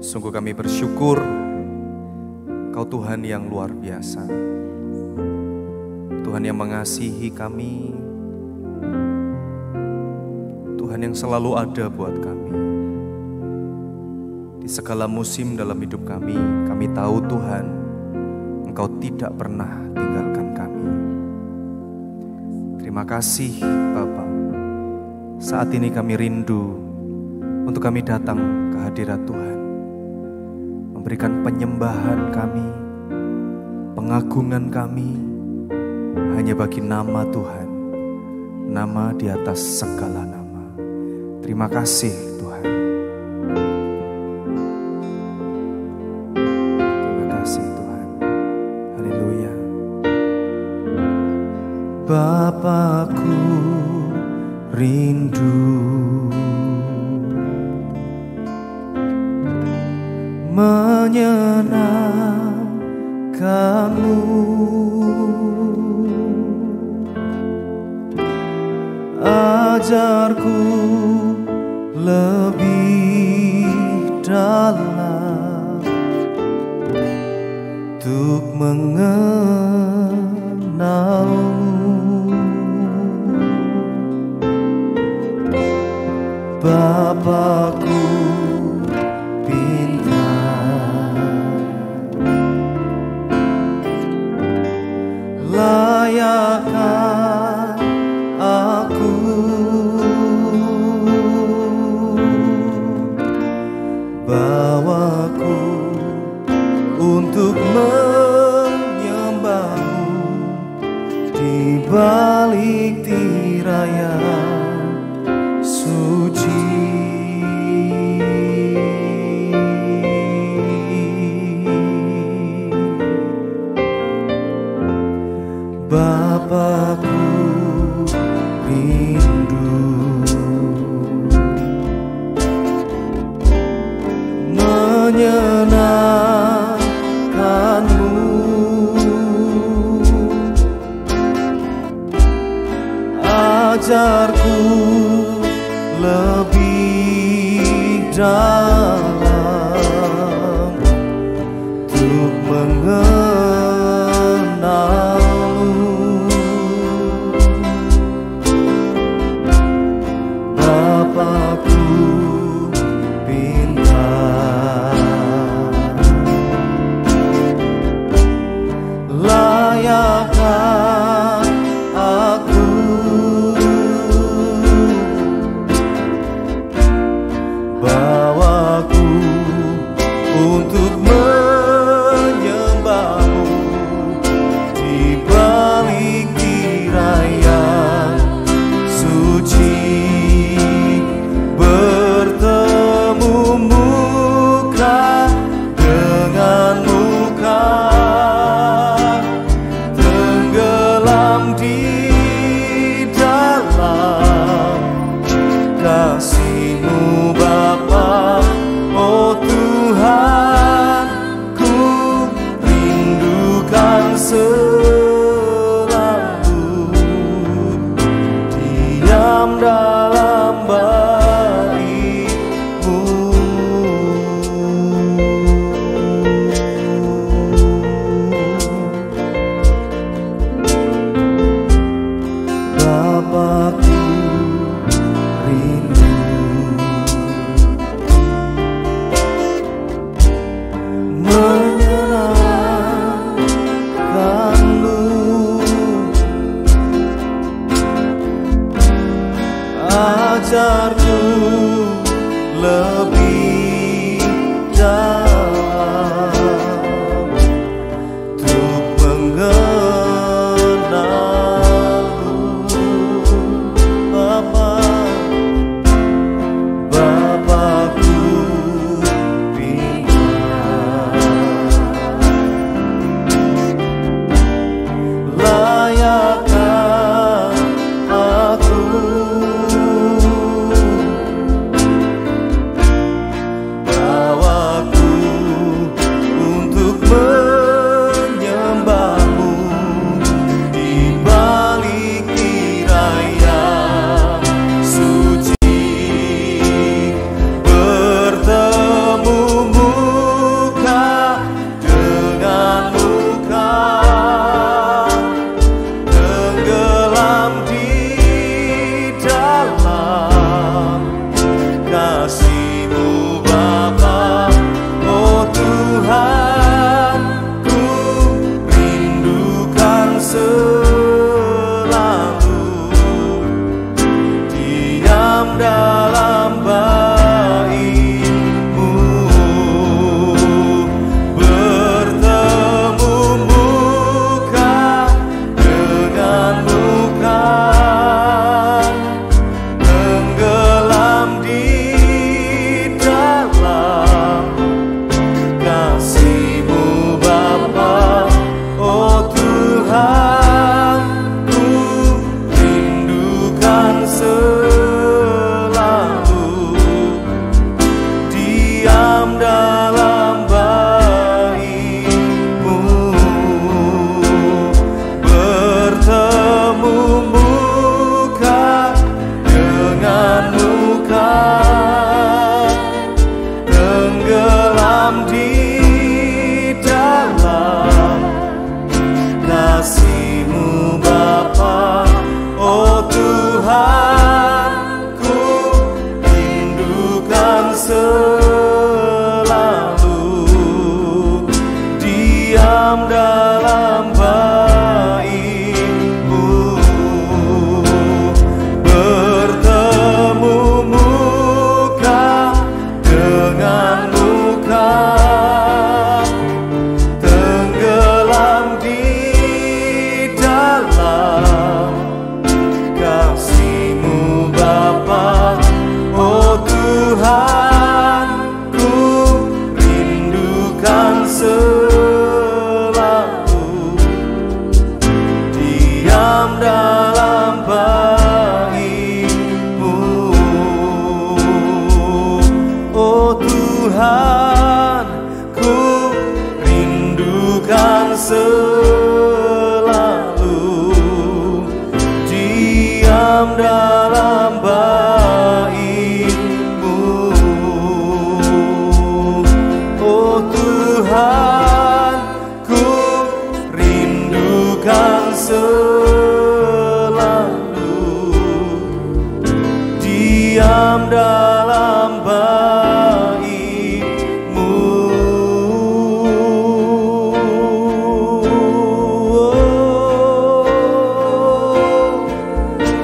Sungguh kami bersyukur Kau Tuhan yang luar biasa, Tuhan yang mengasihi kami, Tuhan yang selalu ada buat kami. Di segala musim dalam hidup kami tahu Tuhan, Engkau tidak pernah tinggalkan kami. Terima kasih Bapa. Saat ini kami rindu untuk kami datang ke hadirat Tuhan, memberikan penyembahan kami, pengagungan kami hanya bagi nama Tuhan, nama di atas segala nama. Terima kasih Tuhan. Terima kasih Tuhan. Haleluya. Bapakku rindu menyenangkanmu, ajarku lebih dalam untuk mengenalmu. Bapakku layakkah aku bawaku untuk menyembahmu di balik tirai suci. Bapakku rindu menyenangkanmu, ajarku lebih dalam untuk mengenal. Bapakku bintang, layakkah aku bawaku untuk menyembahmu di balik tirai suci. Bertemu muka dengan muka, tenggelam di dalam kasih-Mu Bapa. Oh Tuhan, ku rindukan selalu diam dalam Bapakku rindu menyenangkanmu, ajarku lebih dalam untuk mengenalmu. Bapakku bintang, layakkah aku dalam baitmu, bertemu muka dengan muka, tenggelam di dalam kasih-Mu Bapa. Oh Tuhan, ku rindukan selalu diam dalam baitmu, bertemu muka dengan muka, tenggelam di dalam kasih-Mu Bapa. Oh Tuhan, ku rindukan selalu diam dalam baitmu, bertemu muka dengan muka, tenggelam di dalam kasih-Mu Bapa. Oh Tuhan, ku rindukan selalu diam dalam baitmu. Oh Tuhan, ku rindukan selalu diam dalam baitmu. Oh Tuhan, ku rindukan selalu diam dalam baitmu.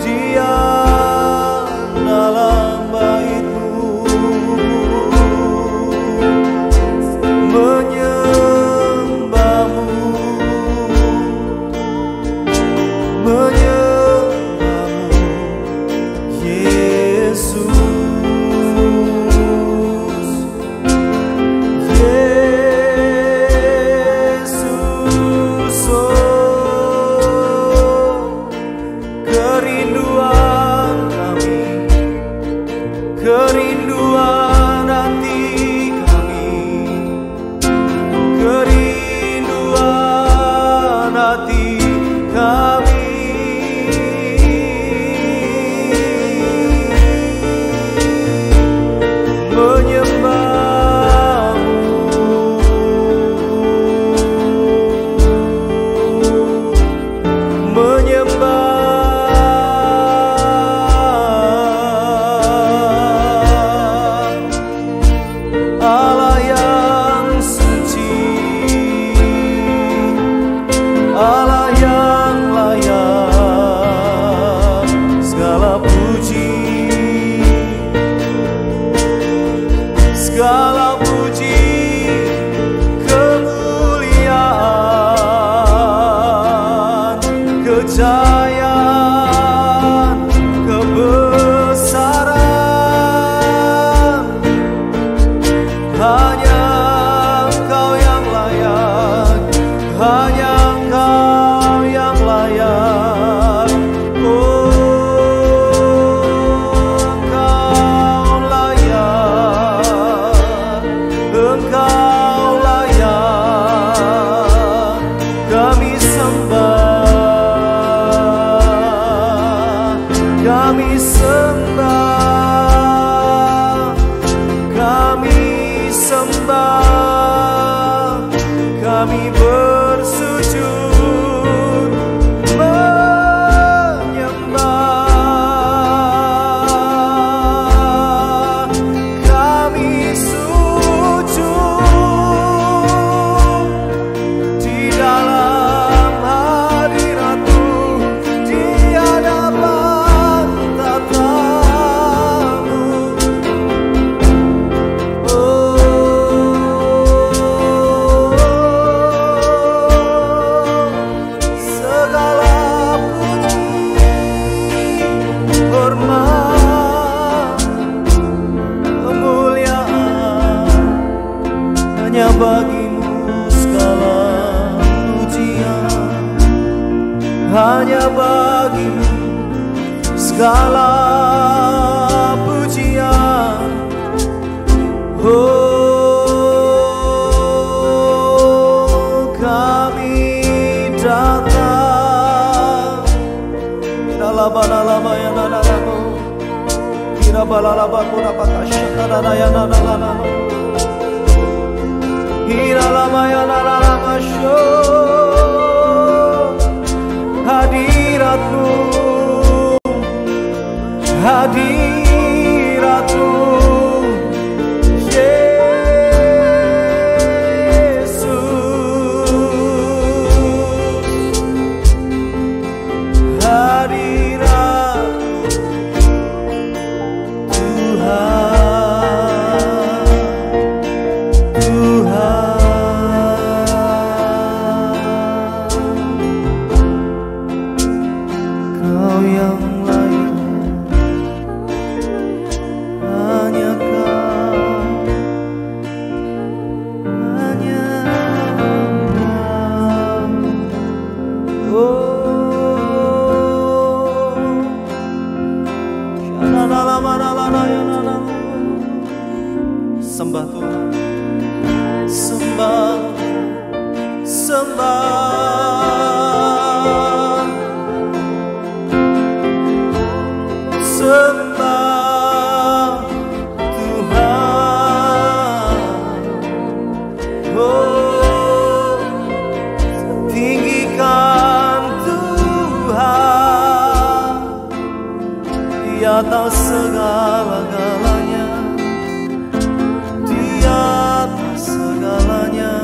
Diam dalam baitmu, menyembahmu, Yesus. Yesus, oh, kerinduan kami, kerinduan hati kami, kerinduan hati kami, menyembah bagimu segala pujian, hanya bagimu segala pujian. Oh, kami datang. Laba-laba ya nana-nana, kira-balaba pun apa kasyata ya nana-nana, kira-laba ya nana-nana syo. Hadiratmu, hadiratmu sembah Tuhan, sembah, sembah, sembah Tuhan. Oh, tinggikan Tuhan di atas segala-galanya, di atas segalanya.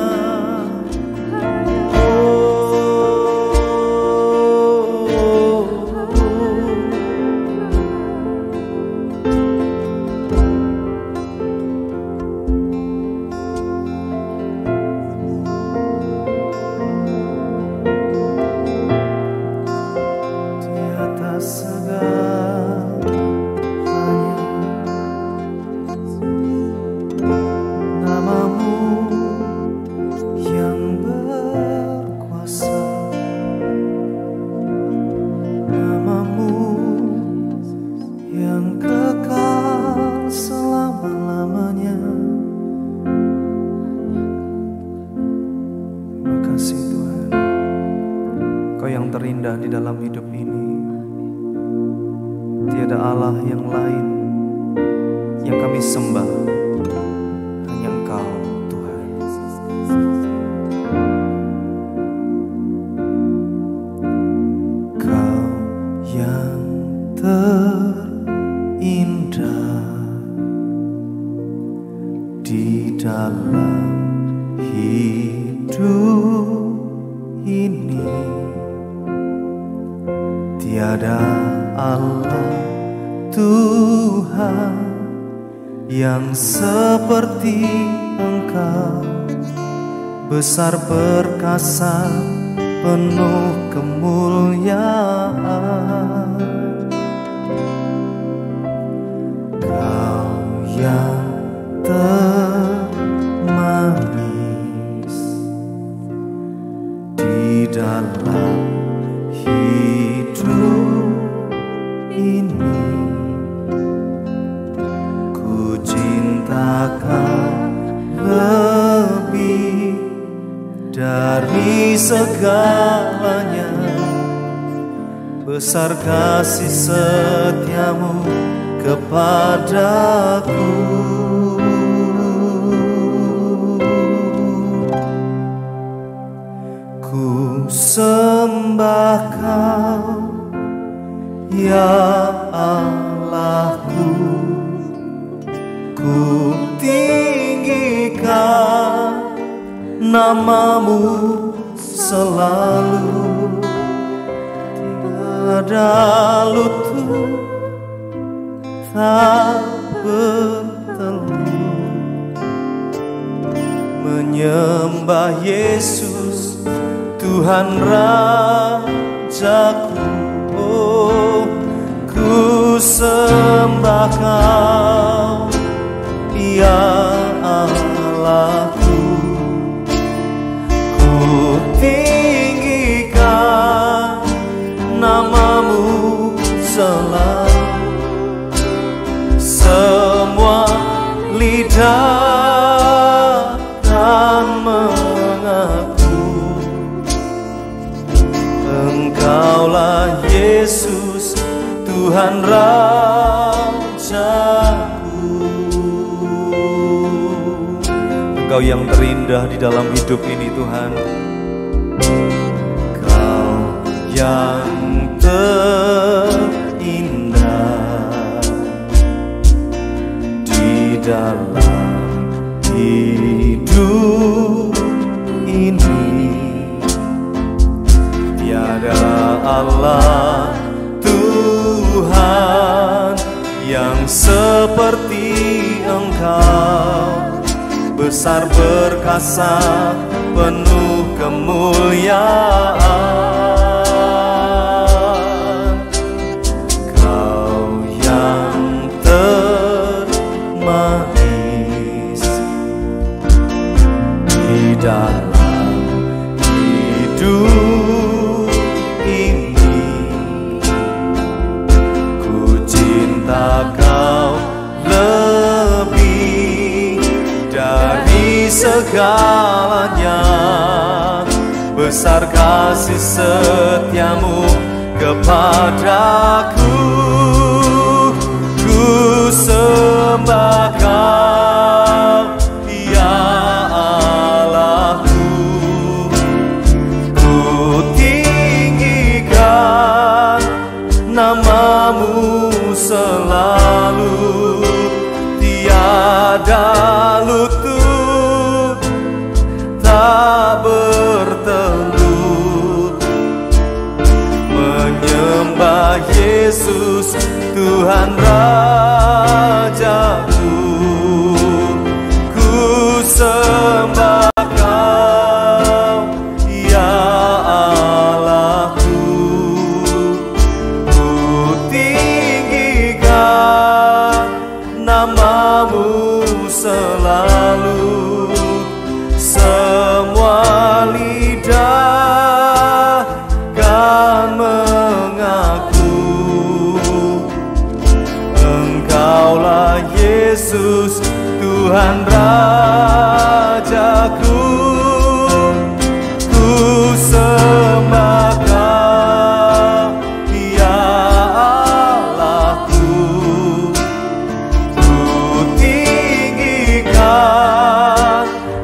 Terindah di dalam hidup ini, tiada Allah yang lain yang kami sembah, hanya Engkau Tuhan. Kau yang terindah di dalam hidup ini, tiada Allah Tuhan yang seperti Engkau, besar perkasa penuh kemuliaan. Kau yang termanis di dalam ini, ku cinta Kau lebih dari segalanya. Besar kasih setiamu kepadaku. Ku sembah Kau, ya Allahku, ku tinggikan nama-Mu selalu. Tiada lutut tak bertelut menyembah Yesus Tuhan Rajaku. Oh, ku sembah Kau, ya Allahku, dan mengaku Engkaulah Yesus, Tuhan Rajaku. Engkau yang terindah di dalam hidup ini Tuhan. Engkau yang terindah di dalam hidup ini. Tiada Allah Tuhan yang seperti Engkau, besar perkasa, penuh kemuliaan. Kau yang termanis di dalam hidup ini. Ku cinta Kau lebih dari segalanya. Besar kasih setiamu kepadaku. Ku sembah Kau, ya Allahku. Ku tinggikan nama-Mu selalu. Tiada lutut tak bertelut menyembah Yesus, Tuhan Rajaku. Ku sembah Kau, ya Allahku. Ku tinggikan nama-Mu selalu. Semua lidah kan mengaku Engkaulah Yesus, Tuhan Rajaku. Ku sembah Kau, ya Allahku. Ku tinggikan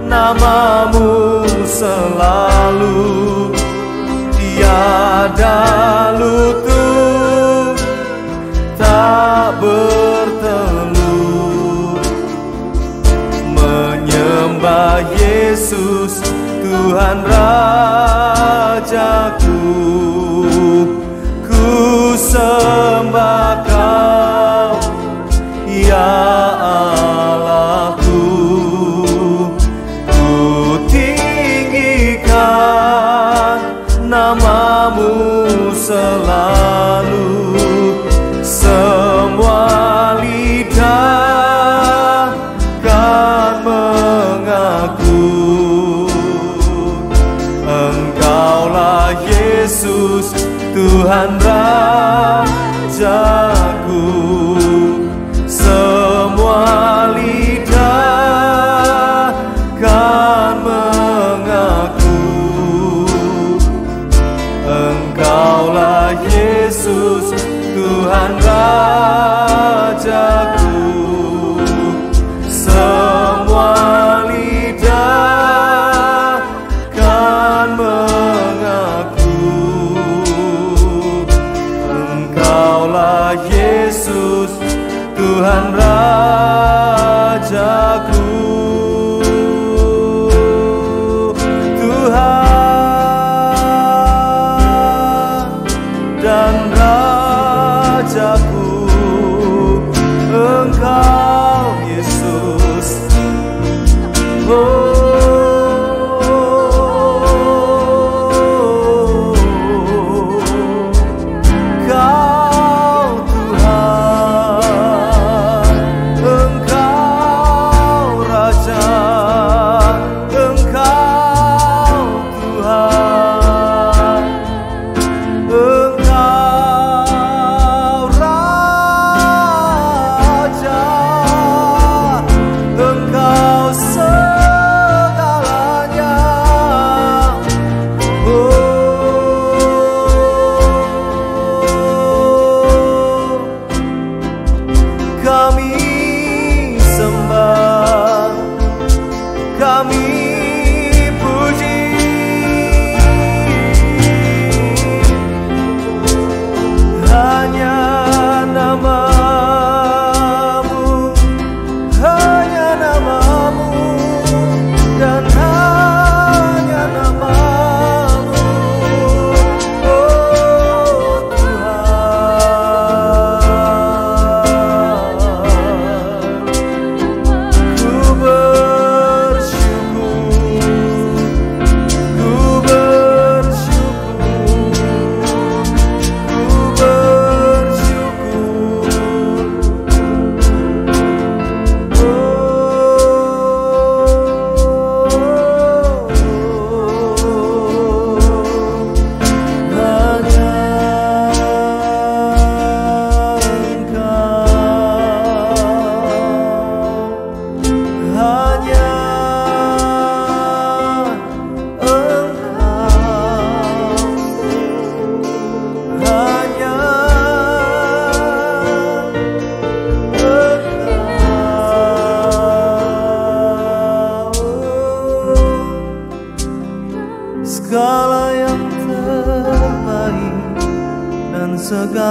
nama-Mu selalu. Tiada lutut tak bertelut menyembah Yesus, Tuhan Rajaku. Ku sembah Kau, ya Allahku. Ku tinggikan nama-Mu selalu. Semua lidah kan mengaku Engkaulah Yesus, Tuhan Rajaku. Semua lidah kan mengaku Engkaulah Yesus, Tuhan Rajaku. Semua lidah kan mengaku Engkaulah Yesus, Tuhan Rajaku. Tuhan dan Rajaku, Engkau Yesus. Kau Tuhan, Engkau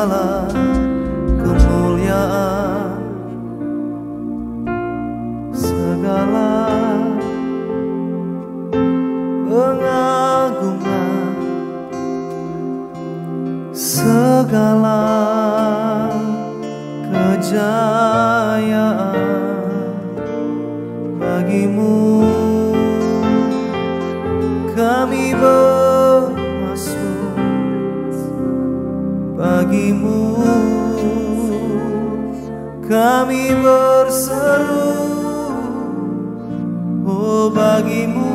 segala kemuliaan, segala pengagungan, segala kejayaan bagimu. Kami bermasmur bagimu, kami berseru oh bagimu,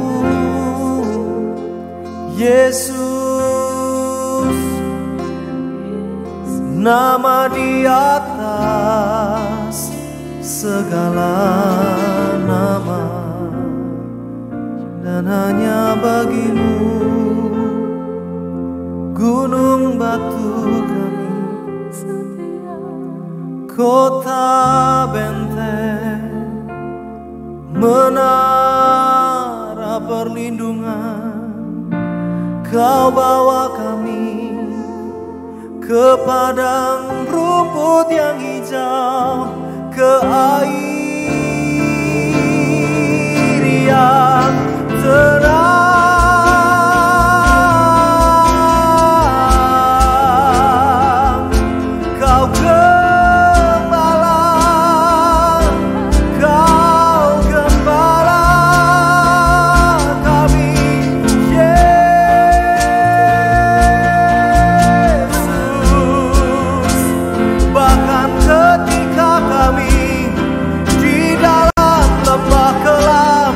Yesus, nama di atas segala nama, dan hanya bagimu gunung batu kami, kota benteng, menara perlindungan. Kau bawa kami ke padang rumput yang hijau, ke air yang tenang. Kau gembala, kau gembala kami, Yesus. Bahkan ketika kami di dalam lembah kelam,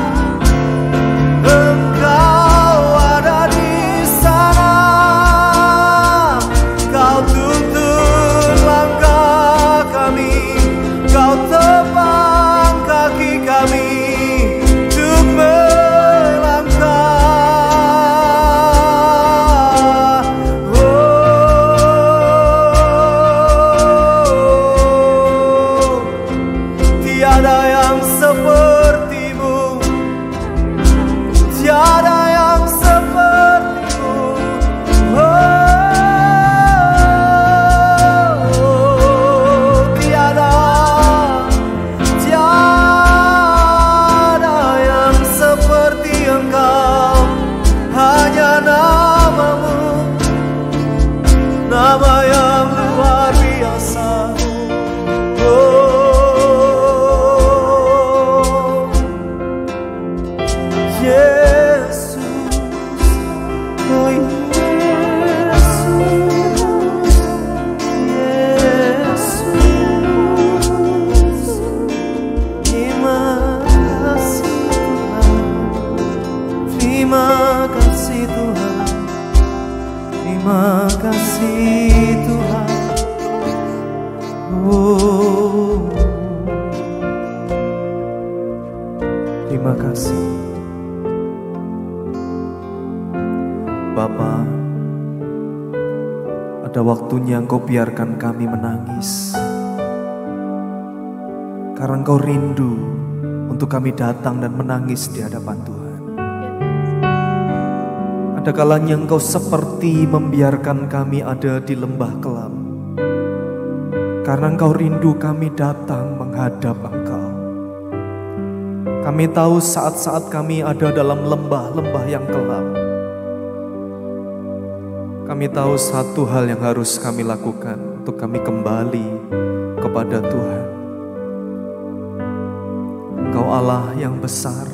Engkau ada di sana. Kau tuntun langkah kami, Kau tepang kaki kami untuk melangkah. Oh, tiada yang sepertimu, tiada yang sepertimu. Oh, tiada, tiada yang seperti Engkau. Hanya namamu, nama yang luar biasa. Oh, Yesus, oh Yesus, Yesus. Terima kasih Tuhan, terima kasih Tuhan, terima kasih Tuhan. Oh, terima kasih Bapa. Ada waktunya Engkau biarkan kami menangis karena Engkau rindu untuk kami datang dan menangis di hadapan Tuhan. Ada kalanya Engkau seperti membiarkan kami ada di lembah kelam karena Engkau rindu kami datang menghadap Engkau. Kami tahu saat-saat kami ada dalam lembah-lembah yang kelam, kami tahu satu hal yang harus kami lakukan untuk kami kembali kepada Tuhan. Engkau Allah yang besar,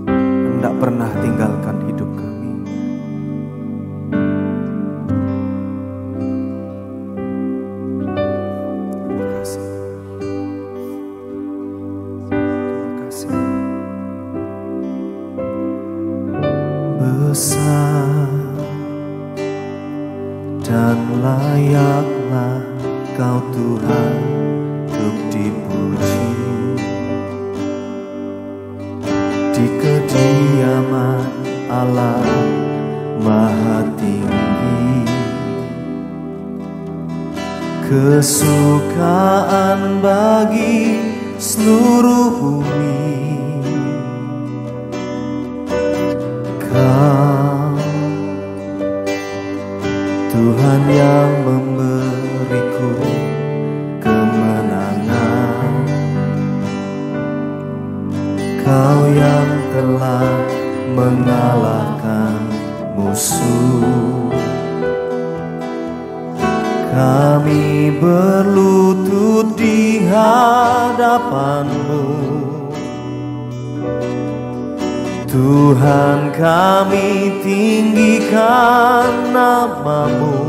yang tidak pernah tinggalkan hidup kami. Terima kasih. Terima kasih. Besar dan layaklah Kau Tuhan untuk dipuji. Di kediaman Allah Maha Tinggi, kesukaan bagi seluruh bumi. Kau Tuhan yang memberi Kau yang telah mengalahkan musuh. Kami berlutut di hadapan-Mu, Tuhan, kami tinggikan nama-Mu.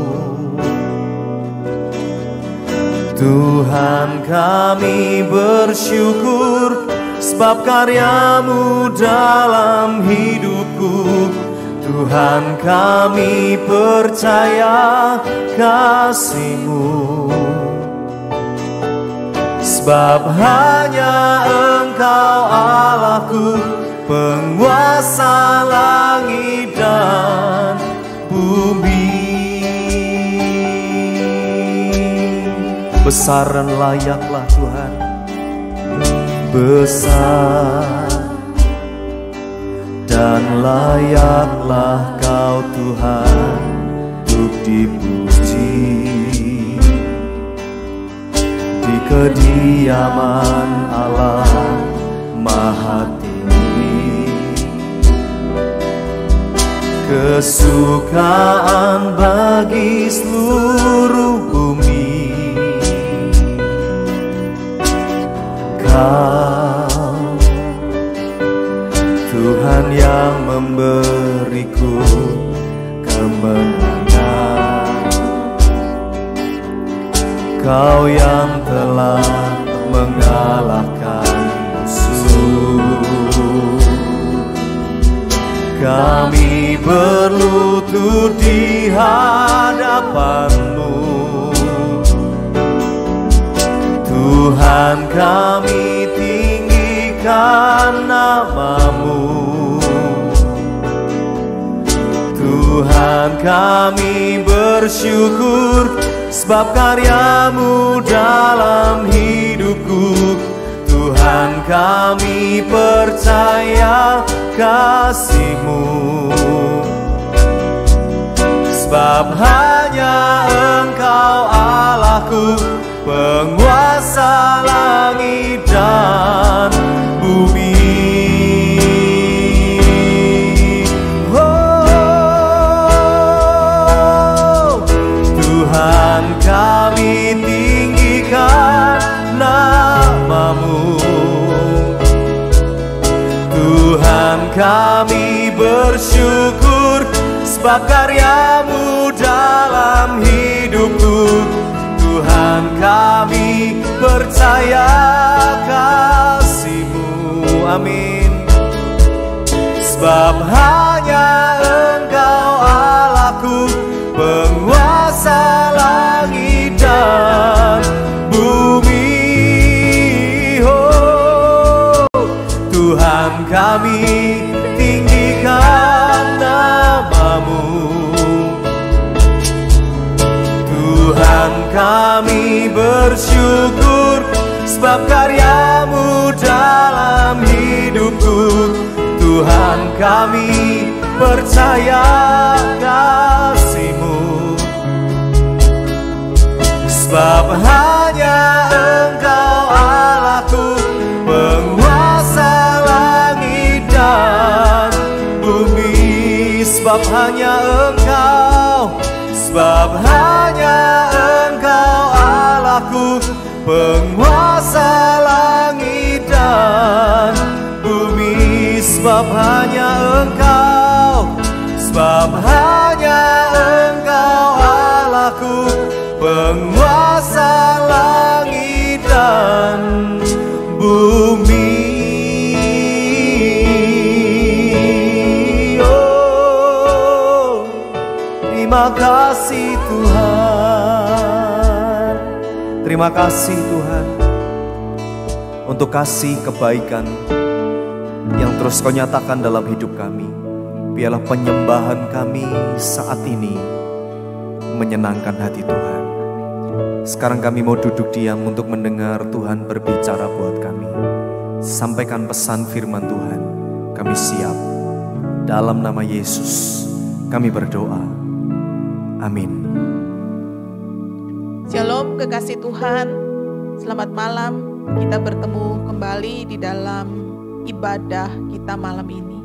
Tuhan, kami bersyukur sebab karya-Mu dalam hidupku. Tuhan, kami percaya kasih-Mu, sebab hanya Engkau Allahku, penguasa langit dan bumi. Besar dan layaklah Tuhan, besar dan layaklah Kau Tuhan untuk dipuji. Di kediaman Allah Maha Tinggi, kesukaan bagi seluruh bumi. Kau Tuhan yang memberiku kemenangan, Kau yang telah mengalahkan musuh. Kami berlutut di hadapan-Mu, Tuhan, kami tinggikan nama-Mu. Tuhan, kami bersyukur sebab karya-Mu dalam hidupku. Tuhan, kami percaya kasih-Mu, sebab hanya Engkau Allahku, penguasa langit dan bumi. Oh, Tuhan, kami tinggikan nama-Mu. Tuhan, kami bersyukur sebab karya-Mu dalam hidupku. Tuhan, kami percaya kasih-Mu, amin. Sebab hanya Engkau Allahku, penguasa langit dan bumi. Oh, Tuhan, kami tinggikan nama-Mu. Tuhan, kami bersyukur sebab karya-Mu dalam hidupku. Tuhan, kami percaya kasih-Mu, sebab hanya Engkau Allahku, penguasa langit dan bumi. Sebab hanya Engkau, sebab hanya Engkau Allahku, penguasa langit dan bumi. Sebab hanya Engkau, sebab hanya Engkau Allahku, penguasa langit dan bumi. Oh, terima kasih Tuhan, terima kasih Tuhan untuk kasih kebaikan yang terus Kau nyatakan dalam hidup kami. Biarlah penyembahan kami saat ini menyenangkan hati Tuhan. Sekarang kami mau duduk diam untuk mendengar Tuhan berbicara buat kami. Sampaikan pesan firman Tuhan. Kami siap. Dalam nama Yesus kami berdoa. Amin. Shalom kekasih Tuhan. Selamat malam. Kita bertemu kembali di dalam ibadah kita malam ini.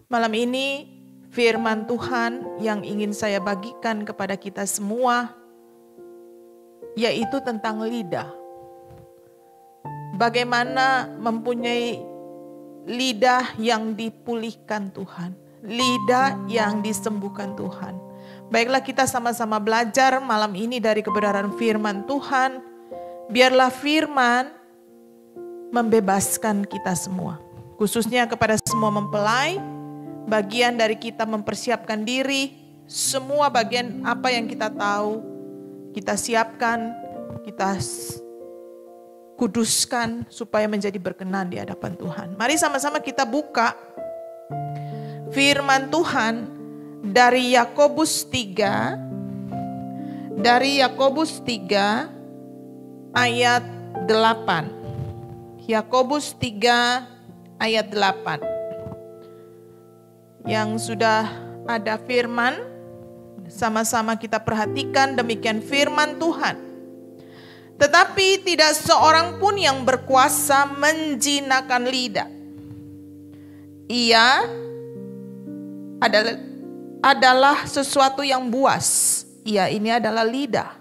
Malam ini firman Tuhan yang ingin saya bagikan kepada kita semua, yaitu tentang lidah. Bagaimana mempunyai lidah yang dipulihkan Tuhan, lidah yang disembuhkan Tuhan. Baiklah, kita sama-sama belajar malam ini dari kebenaran firman Tuhan. Biarlah firman membebaskan kita semua, khususnya kepada semua mempelai. Bagian dari kita mempersiapkan diri, semua bagian apa yang kita tahu, kita siapkan, kita kuduskan supaya menjadi berkenan di hadapan Tuhan. Mari sama-sama kita buka firman Tuhan dari Yakobus 3. Dari Yakobus 3 ayat 8. Yakobus 3 ayat 8. Yang sudah ada firman, sama-sama kita perhatikan, demikian firman Tuhan. Tetapi tidak seorang pun yang berkuasa menjinakkan lidah. Ia adalah sesuatu yang buas. Ia ini adalah lidah.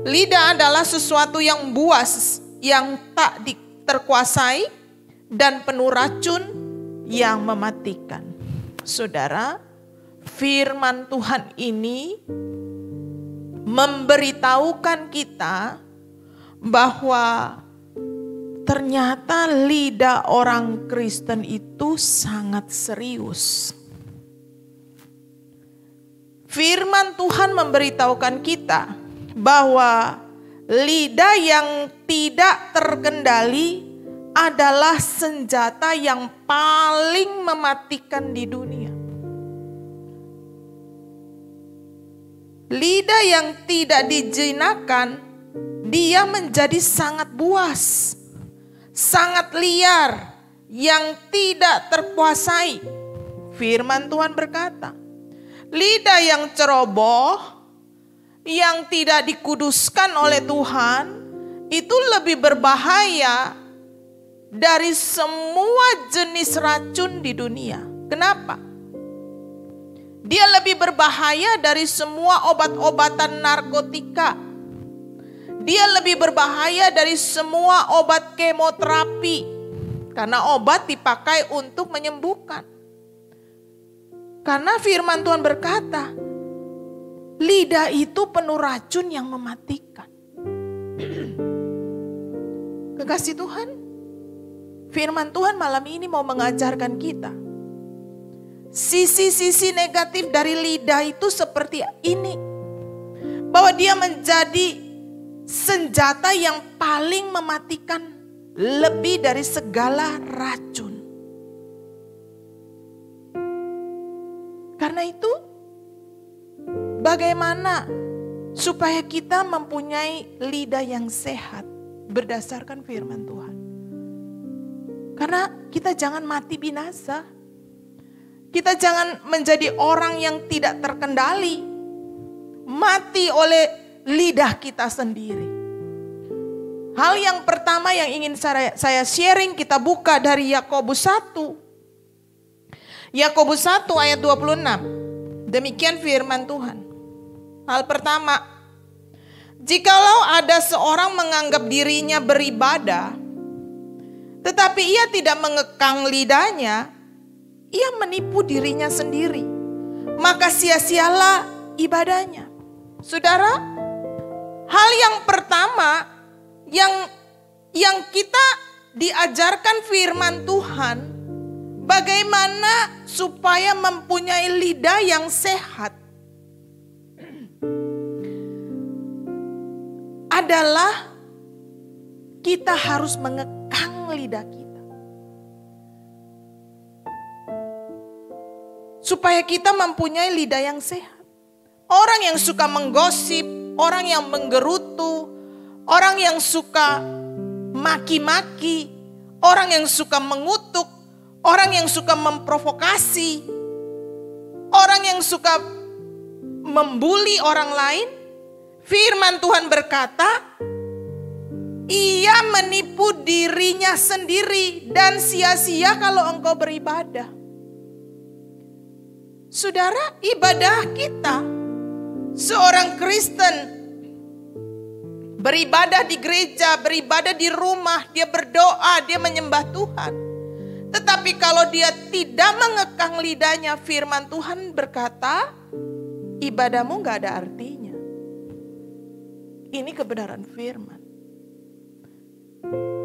Lidah adalah sesuatu yang buas, yang tak terkuasai dan penuh racun yang mematikan. Saudara, firman Tuhan ini memberitahukan kita bahwa ternyata lidah orang Kristen itu sangat serius. Firman Tuhan memberitahukan kita bahwa lidah yang tidak terkendali adalah senjata yang paling mematikan di dunia. Lidah yang tidak dijinakkan, dia menjadi sangat buas, sangat liar, yang tidak terkuasai. Firman Tuhan berkata, lidah yang ceroboh, yang tidak dikuduskan oleh Tuhan, itu lebih berbahaya dari semua jenis racun di dunia. Kenapa? Dia lebih berbahaya dari semua obat-obatan narkotika. Dia lebih berbahaya dari semua obat kemoterapi. Karena obat dipakai untuk menyembuhkan. Karena firman Tuhan berkata, lidah itu penuh racun yang mematikan. Kekasih Tuhan, firman Tuhan malam ini mau mengajarkan kita. Sisi-sisi negatif dari lidah itu seperti ini. Bahwa dia menjadi senjata yang paling mematikan lebih dari segala racun. Karena itu, bagaimana supaya kita mempunyai lidah yang sehat berdasarkan firman Tuhan? Karena kita jangan mati binasa. Kita jangan menjadi orang yang tidak terkendali. Mati oleh lidah kita sendiri. Hal yang pertama yang ingin saya sharing, kita buka dari Yakobus 1. Yakobus 1 ayat 26. Demikian firman Tuhan. Hal pertama, jikalau ada seorang menganggap dirinya beribadah, tetapi ia tidak mengekang lidahnya, ia menipu dirinya sendiri. Maka sia-sialah ibadahnya. Saudara, hal yang pertama yang kita diajarkan firman Tuhan, bagaimana supaya mempunyai lidah yang sehat, adalah kita harus mengekang lidah kita. Supaya kita mempunyai lidah yang sehat. Orang yang suka menggosip, orang yang menggerutu, orang yang suka maki-maki, orang yang suka mengutuk, orang yang suka memprovokasi, orang yang suka membuli orang lain. Firman Tuhan berkata, Ia menipu dirinya sendiri dan sia-sia kalau engkau beribadah. Saudara, ibadah kita, seorang Kristen beribadah di gereja, beribadah di rumah, dia berdoa, dia menyembah Tuhan. Tetapi kalau dia tidak mengekang lidahnya, firman Tuhan berkata, ibadahmu gak ada artinya. Ini kebenaran firman.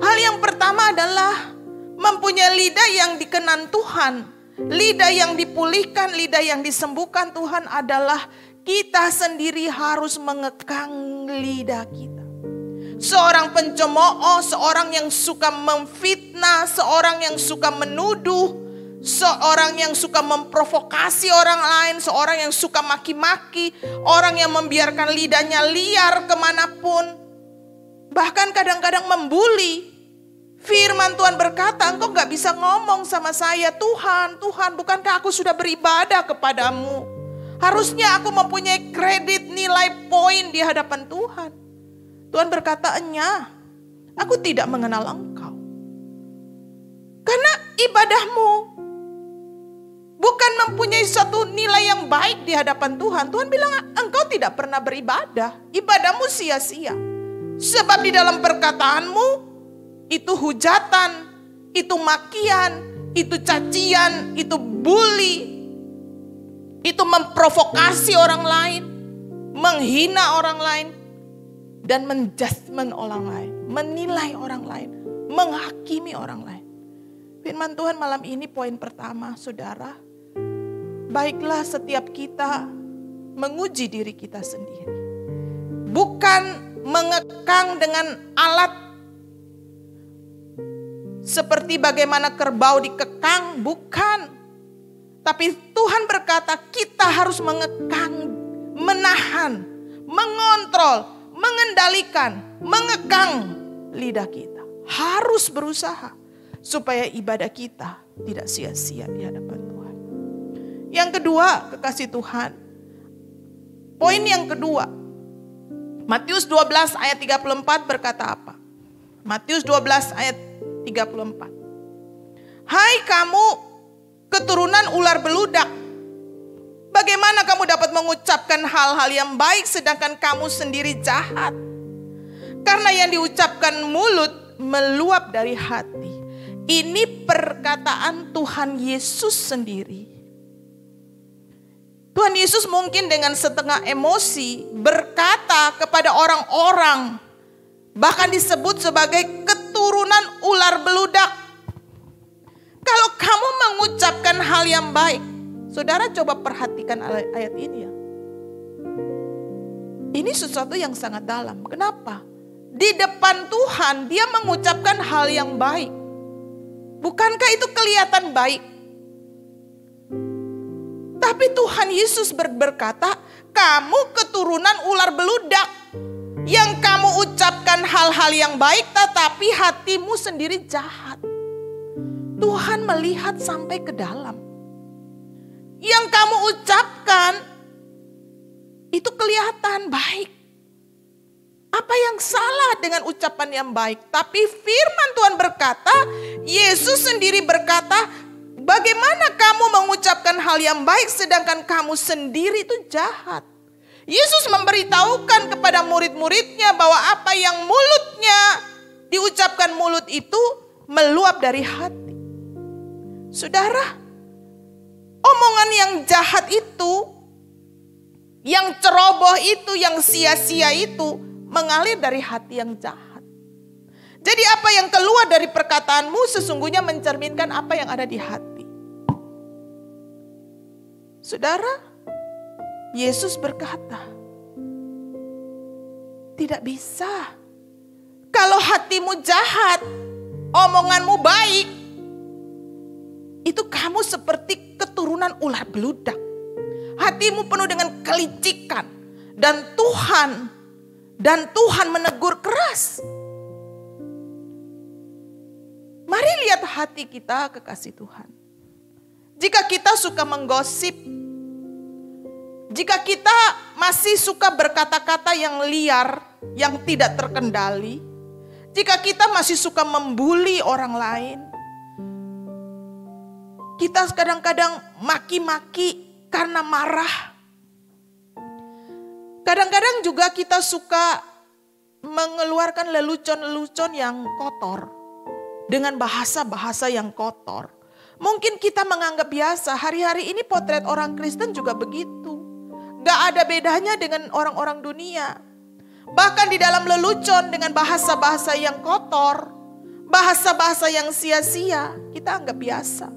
Hal yang pertama adalah mempunyai lidah yang dikenan Tuhan. Lidah yang dipulihkan, lidah yang disembuhkan Tuhan adalah kita sendiri harus mengekang lidah kita. Seorang pencemooh, seorang yang suka memfitnah, seorang yang suka menuduh, seorang yang suka memprovokasi orang lain, seorang yang suka maki-maki, orang yang membiarkan lidahnya liar kemanapun. Bahkan kadang-kadang membuli. Firman Tuhan berkata, engkau gak bisa ngomong sama saya, Tuhan, bukankah aku sudah beribadah kepadamu? Harusnya aku mempunyai kredit nilai poin di hadapan Tuhan. Tuhan berkata, enya, aku tidak mengenal engkau. Karena ibadahmu bukan mempunyai suatu nilai yang baik di hadapan Tuhan. Tuhan bilang, engkau tidak pernah beribadah, ibadahmu sia-sia. Sebab di dalam perkataanmu itu hujatan, itu makian, itu cacian, itu bully, itu memprovokasi orang lain, menghina orang lain, dan menjudgment orang lain, menilai orang lain, menghakimi orang lain. Firman Tuhan malam ini poin pertama, saudara, baiklah setiap kita menguji diri kita sendiri. Bukan mengekang dengan alat seperti bagaimana kerbau dikekang, bukan. Tapi Tuhan berkata kita harus mengekang, menahan, mengontrol, mengendalikan, mengekang lidah kita. Harus berusaha supaya ibadah kita tidak sia-sia di hadapan Tuhan. Yang kedua, kekasih Tuhan, poin yang kedua, Matius 12 ayat 34 berkata apa? Matius 12 ayat 34. Hai kamu keturunan ular beludak, bagaimana kamu dapat mengucapkan hal-hal yang baik sedangkan kamu sendiri jahat? Karena yang diucapkan mulut meluap dari hati. Ini perkataan Tuhan Yesus sendiri. Tuhan Yesus mungkin dengan setengah emosi berkata kepada orang-orang, bahkan disebut sebagai keturunan ular beludak. Kalau kamu mengucapkan hal yang baik, saudara coba perhatikan ayat ini ya. Ini sesuatu yang sangat dalam. Kenapa? Di depan Tuhan dia mengucapkan hal yang baik. Bukankah itu kelihatan baik? Tapi Tuhan Yesus berkata, kamu keturunan ular beludak. Yang kamu ucapkan hal-hal yang baik, tetapi hatimu sendiri jahat. Tuhan melihat sampai ke dalam. Yang kamu ucapkan, itu kelihatan baik. Apa yang salah dengan ucapan yang baik? Tapi firman Tuhan berkata, Yesus sendiri berkata, bagaimana kamu mengucapkan hal yang baik sedangkan kamu sendiri itu jahat? Yesus memberitahukan kepada murid-muridnya bahwa apa yang mulutnya diucapkan mulut itu meluap dari hati. Saudara, omongan yang jahat itu, yang ceroboh itu, yang sia-sia itu mengalir dari hati yang jahat. Jadi apa yang keluar dari perkataanmu sesungguhnya mencerminkan apa yang ada di hati. Saudara, Yesus berkata, tidak bisa. Kalau hatimu jahat, omonganmu baik, itu kamu seperti keturunan ular beludak. Hatimu penuh dengan kelicikan dan Tuhan menegur keras. Mari lihat hati kita, kekasih Tuhan. Jika kita suka menggosip, jika kita masih suka berkata-kata yang liar, yang tidak terkendali, Jika kita masih suka membuli orang lain, kita kadang-kadang maki-maki karena marah. Kadang-kadang juga kita suka mengeluarkan lelucon-lelucon yang kotor dengan bahasa-bahasa yang kotor. Mungkin kita menganggap biasa, hari-hari ini potret orang Kristen juga begitu. Gak ada bedanya dengan orang-orang dunia. Bahkan di dalam lelucon dengan bahasa-bahasa yang kotor, bahasa-bahasa yang sia-sia, kita anggap biasa.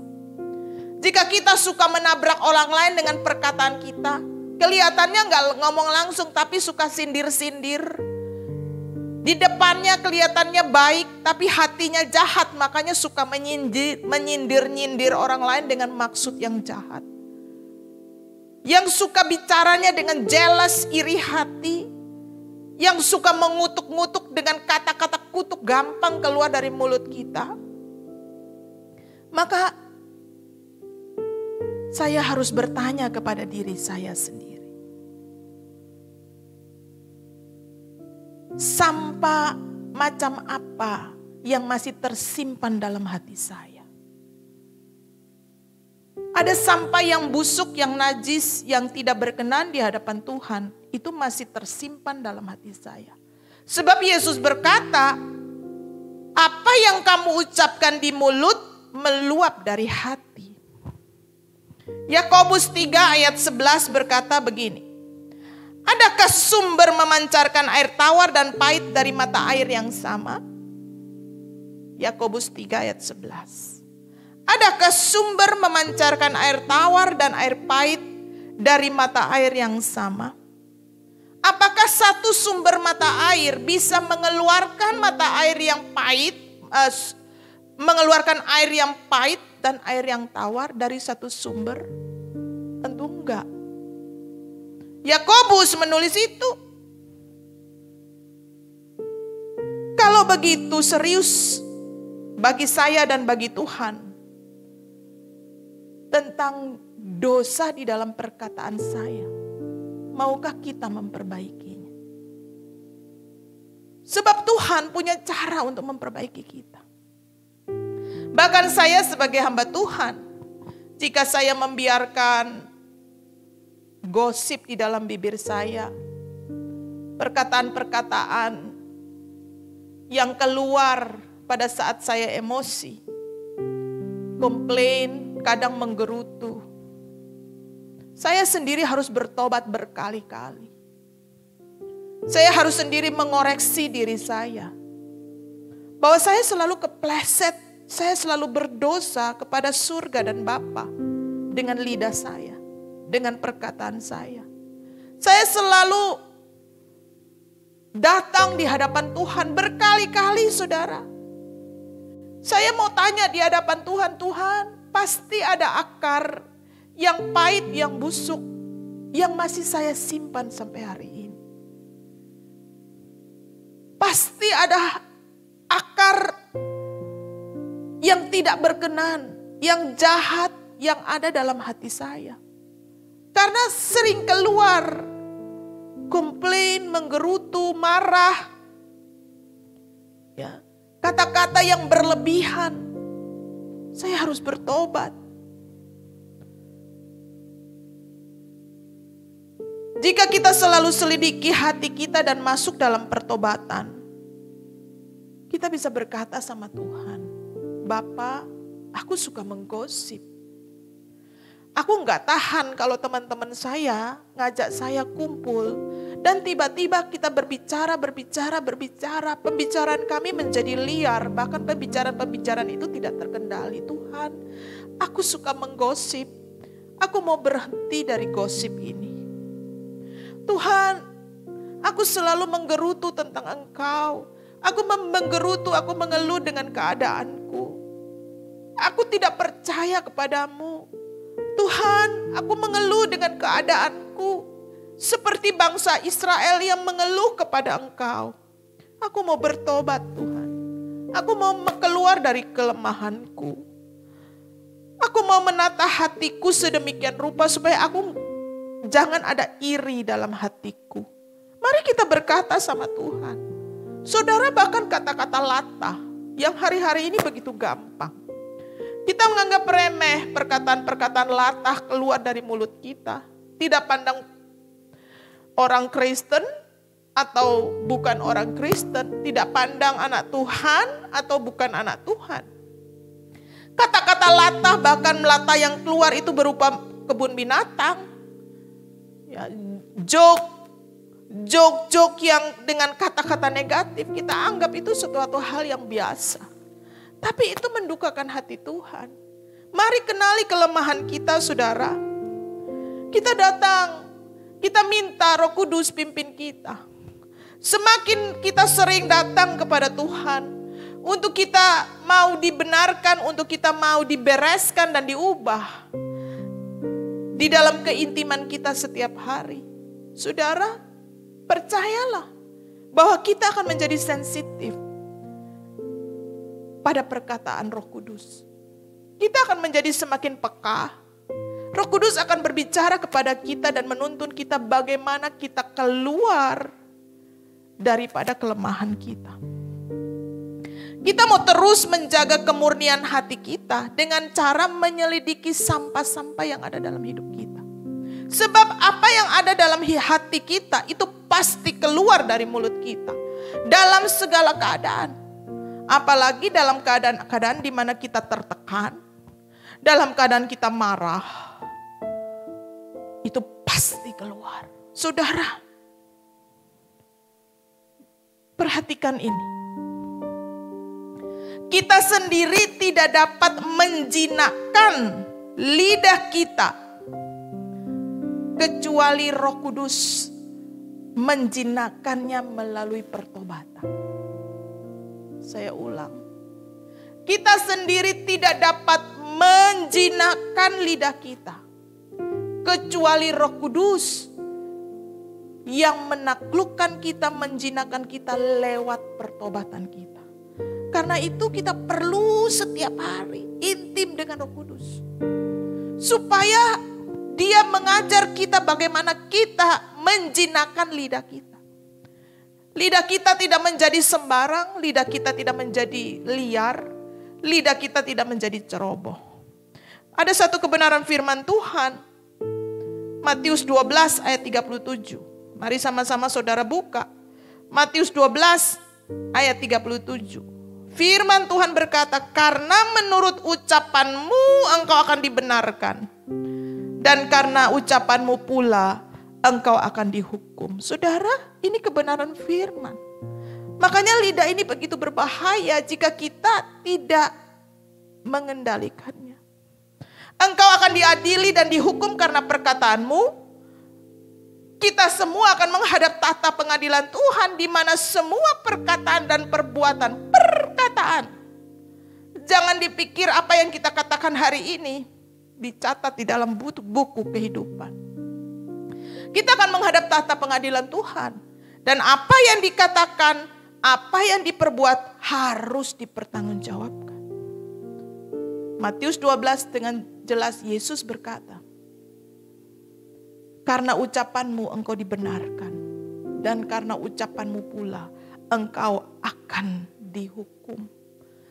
Jika kita suka menabrak orang lain dengan perkataan kita, kelihatannya gak ngomong langsung tapi suka sindir-sindir. Di depannya kelihatannya baik tapi hatinya jahat, makanya suka menyindir-nyindir orang lain dengan maksud yang jahat. Yang suka bicaranya dengan jealous, iri hati. Yang suka mengutuk-ngutuk dengan kata-kata kutuk gampang keluar dari mulut kita. Maka saya harus bertanya kepada diri saya sendiri. Sampah macam apa yang masih tersimpan dalam hati saya? Ada sampah yang busuk, yang najis, yang tidak berkenan di hadapan Tuhan. Itu masih tersimpan dalam hati saya. Sebab Yesus berkata, apa yang kamu ucapkan di mulut meluap dari hati. Yakobus 3 ayat 11 berkata begini. Adakah sumber memancarkan air tawar dan pahit dari mata air yang sama? Yakobus 3 ayat 11. Adakah sumber memancarkan air tawar dan air pahit dari mata air yang sama? Apakah satu sumber mata air bisa mengeluarkan mata air yang pahit, mengeluarkan air yang pahit dan air yang tawar dari satu sumber? Tentu enggak. Yakobus menulis itu. Kalau begitu serius bagi saya dan bagi Tuhan tentang dosa di dalam perkataan saya, maukah kita memperbaikinya? Sebab Tuhan punya cara untuk memperbaiki kita. Bahkan saya sebagai hamba Tuhan, jika saya membiarkan gosip di dalam bibir saya, perkataan-perkataan yang keluar pada saat saya emosi, komplain, kadang menggerutu, saya sendiri harus bertobat berkali-kali. Saya harus sendiri mengoreksi diri saya, bahwa saya selalu kepleset, saya selalu berdosa kepada surga dan Bapa dengan lidah saya, dengan perkataan saya. Saya selalu datang di hadapan Tuhan berkali-kali, saudara. Saya mau tanya di hadapan Tuhan, Tuhan, pasti ada akar yang pahit, yang busuk, yang masih saya simpan sampai hari ini. Pasti ada akar yang tidak berkenan, yang jahat, yang ada dalam hati saya. Karena sering keluar komplain, menggerutu, marah, ya, kata-kata yang berlebihan. Saya harus bertobat. Jika kita selalu selidiki hati kita dan masuk dalam pertobatan, kita bisa berkata sama Tuhan, Bapa, aku suka menggosip. Aku gak tahan kalau teman-teman saya ngajak saya kumpul dan tiba-tiba kita berbicara. Pembicaraan kami menjadi liar, bahkan pembicaraan itu tidak terkendali. Tuhan, aku suka menggosip. Aku mau berhenti dari gosip ini. Tuhan, aku selalu menggerutu tentang Engkau. Aku menggerutu, aku mengeluh dengan keadaanku. Aku tidak percaya kepadamu. Tuhan, aku mengeluh dengan keadaanku. Seperti bangsa Israel yang mengeluh kepada Engkau. Aku mau bertobat, Tuhan. Aku mau keluar dari kelemahanku. Aku mau menata hatiku sedemikian rupa supaya aku jangan ada iri dalam hatiku. Mari kita berkata sama Tuhan. Saudara, bahkan kata-kata latah yang hari-hari ini begitu gampang. Kita menganggap remeh perkataan-perkataan latah keluar dari mulut kita. Tidak pandang orang Kristen atau bukan orang Kristen. Tidak pandang anak Tuhan atau bukan anak Tuhan. Kata-kata latah, bahkan latah yang keluar itu berupa kebun binatang. Ya, joke yang dengan kata-kata negatif kita anggap itu suatu hal yang biasa. Tapi itu mendukakan hati Tuhan. Mari kenali kelemahan kita, saudara. Kita datang, kita minta Roh Kudus pimpin kita. Semakin kita sering datang kepada Tuhan, untuk kita mau dibenarkan, untuk kita mau dibereskan dan diubah di dalam keintiman kita setiap hari. Saudara, percayalah bahwa kita akan menjadi sensitif pada perkataan Roh Kudus. Kita akan menjadi semakin peka. Roh Kudus akan berbicara kepada kita dan menuntun kita bagaimana kita keluar daripada kelemahan kita. Kita mau terus menjaga kemurnian hati kita dengan cara menyelidiki sampah-sampah yang ada dalam hidup kita. Sebab apa yang ada dalam hati kita itu pasti keluar dari mulut kita. Dalam segala keadaan. Apalagi dalam keadaan-keadaan di mana kita tertekan. Dalam keadaan kita marah. Itu pasti keluar. Saudara, perhatikan ini. Kita sendiri tidak dapat menjinakkan lidah kita kecuali Roh Kudus menjinakkannya melalui pertobatan. Saya ulang. Kita sendiri tidak dapat menjinakkan lidah kita kecuali Roh Kudus yang menaklukkan kita, menjinakkan kita lewat pertobatan kita. Karena itu kita perlu setiap hari intim dengan Roh Kudus. Supaya Dia mengajar kita bagaimana kita menjinakkan lidah kita. Lidah kita tidak menjadi sembarang, lidah kita tidak menjadi liar, lidah kita tidak menjadi ceroboh. Ada satu kebenaran firman Tuhan, Matius 12 ayat 37. Mari sama-sama saudara buka. Matius 12 ayat 37. Firman Tuhan berkata, karena menurut ucapanmu engkau akan dibenarkan. Dan karena ucapanmu pula engkau akan dihukum. Saudara, ini kebenaran firman. Makanya lidah ini begitu berbahaya jika kita tidak mengendalikannya. Engkau akan diadili dan dihukum karena perkataanmu. Kita semua akan menghadap tahta pengadilan Tuhan di mana semua perkataan dan perbuatan. Jangan dipikir apa yang kita katakan hari ini dicatat di dalam buku kehidupan. Kita akan menghadap tahta pengadilan Tuhan. Dan apa yang dikatakan, apa yang diperbuat harus dipertanggungjawabkan. Matius 12 dengan jelas Yesus berkata, karena ucapanmu engkau dibenarkan. Dan karena ucapanmu pula engkau akan dihukum.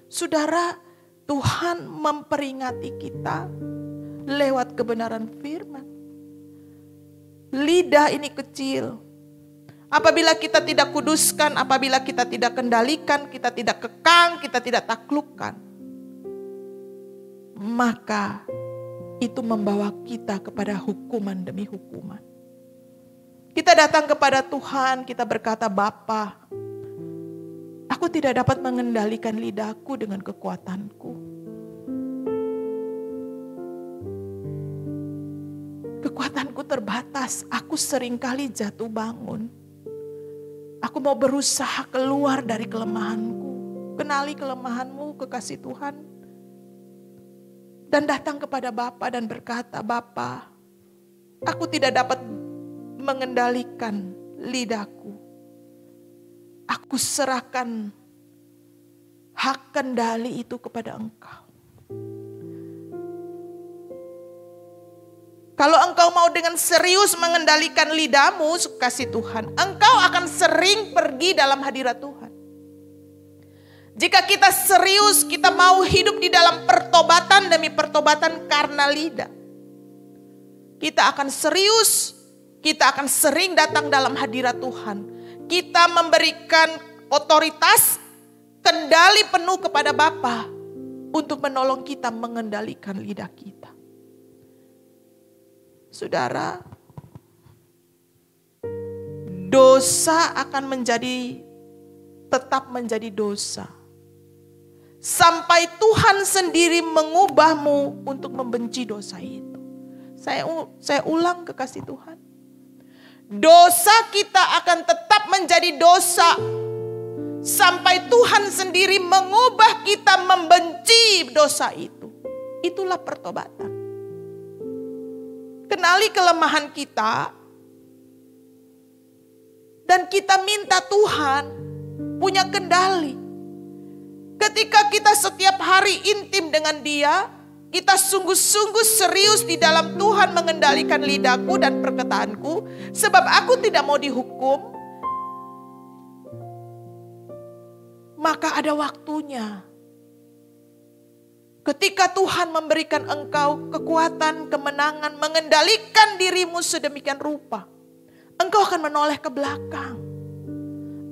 Saudara, Tuhan memperingati kita lewat kebenaran firman. Lidah ini kecil. Apabila kita tidak kuduskan, apabila kita tidak kendalikan, kita tidak kekang, kita tidak taklukkan, maka itu membawa kita kepada hukuman demi hukuman. Kita datang kepada Tuhan, kita berkata, Bapa, aku tidak dapat mengendalikan lidahku dengan kekuatanku. Kekuatanku terbatas, aku seringkali jatuh bangun. Aku mau berusaha keluar dari kelemahanku. Kenali kelemahanmu, kekasih Tuhan. Dan datang kepada Bapa dan berkata, Bapa, aku tidak dapat mengendalikan lidahku. Aku serahkan hak kendali itu kepada Engkau. Kalau engkau mau dengan serius mengendalikan lidahmu, kasih Tuhan, engkau akan sering pergi dalam hadirat Tuhan. Jika kita serius, kita mau hidup di dalam pertobatan demi pertobatan karena lidah, kita akan serius, kita akan sering datang dalam hadirat Tuhan. Kita memberikan otoritas, kendali penuh kepada Bapa untuk menolong kita mengendalikan lidah kita. Saudara, dosa akan tetap menjadi dosa sampai Tuhan sendiri mengubahmu untuk membenci dosa itu. Saya ulang, kekasih Tuhan. Dosa kita akan tetap menjadi dosa sampai Tuhan sendiri mengubah kita membenci dosa itu. Itulah pertobatan. Kenali kelemahan kita dan kita minta Tuhan punya kendali. Ketika kita setiap hari intim dengan Dia, kita sungguh-sungguh serius di dalam Tuhan mengendalikan lidahku dan perkataanku, sebab aku tidak mau dihukum, maka ada waktunya. Ketika Tuhan memberikan engkau kekuatan, kemenangan, mengendalikan dirimu sedemikian rupa, engkau akan menoleh ke belakang.